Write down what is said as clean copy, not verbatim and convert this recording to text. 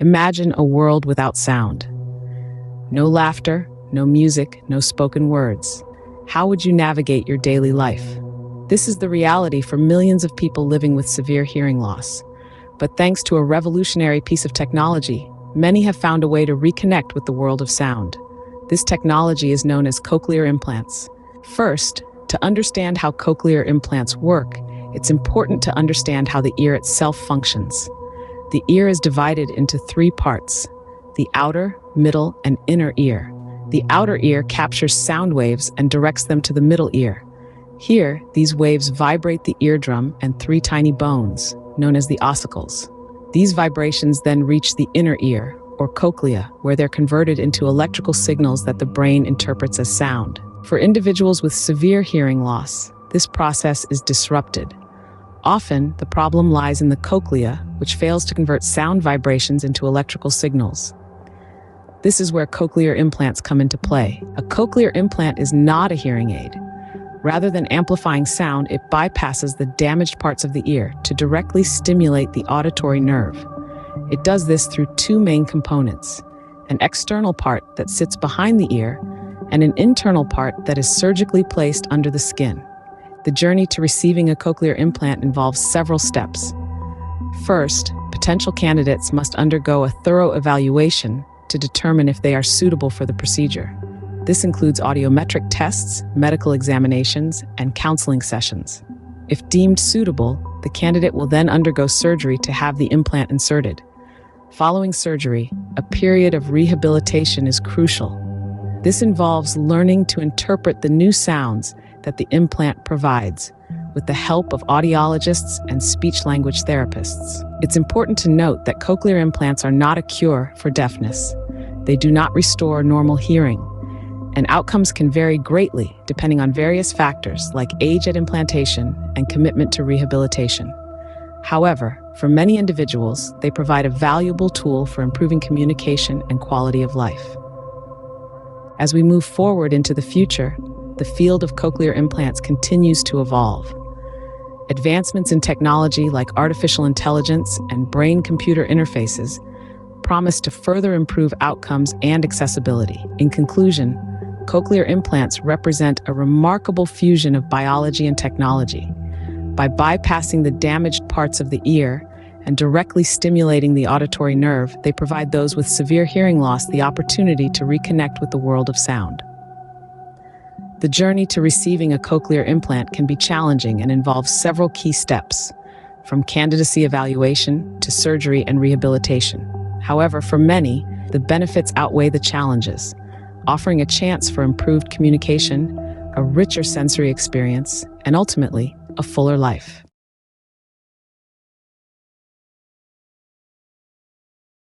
Imagine a world without sound. No laughter, no music, no spoken words. How would you navigate your daily life? This is the reality for millions of people living with severe hearing loss. But thanks to a revolutionary piece of technology, many have found a way to reconnect with the world of sound. This technology is known as cochlear implants. First, to understand how cochlear implants work, it's important to understand how the ear itself functions. The ear is divided into three parts: the outer, middle, and inner ear. The outer ear captures sound waves and directs them to the middle ear. Here, these waves vibrate the eardrum and three tiny bones, known as the ossicles. These vibrations then reach the inner ear, or cochlea, where they're converted into electrical signals that the brain interprets as sound. For individuals with severe hearing loss, this process is disrupted. Often, the problem lies in the cochlea, which fails to convert sound vibrations into electrical signals. This is where cochlear implants come into play. A cochlear implant is not a hearing aid. Rather than amplifying sound, it bypasses the damaged parts of the ear to directly stimulate the auditory nerve. It does this through two main components: an external part that sits behind the ear and an internal part that is surgically placed under the skin. The journey to receiving a cochlear implant involves several steps. First, potential candidates must undergo a thorough evaluation to determine if they are suitable for the procedure. This includes audiometric tests, medical examinations, and counseling sessions. If deemed suitable, the candidate will then undergo surgery to have the implant inserted. Following surgery, a period of rehabilitation is crucial. This involves learning to interpret the new sounds that the implant provides, with the help of audiologists and speech-language therapists. It's important to note that cochlear implants are not a cure for deafness. They do not restore normal hearing, and outcomes can vary greatly depending on various factors like age at implantation and commitment to rehabilitation. However, for many individuals, they provide a valuable tool for improving communication and quality of life. As we move forward into the future, the field of cochlear implants continues to evolve. Advancements in technology like artificial intelligence and brain-computer interfaces promise to further improve outcomes and accessibility. In conclusion, cochlear implants represent a remarkable fusion of biology and technology. By bypassing the damaged parts of the ear and directly stimulating the auditory nerve, they provide those with severe hearing loss the opportunity to reconnect with the world of sound. The journey to receiving a cochlear implant can be challenging and involves several key steps, from candidacy evaluation to surgery and rehabilitation. However, for many, the benefits outweigh the challenges, offering a chance for improved communication, a richer sensory experience, and ultimately, a fuller life.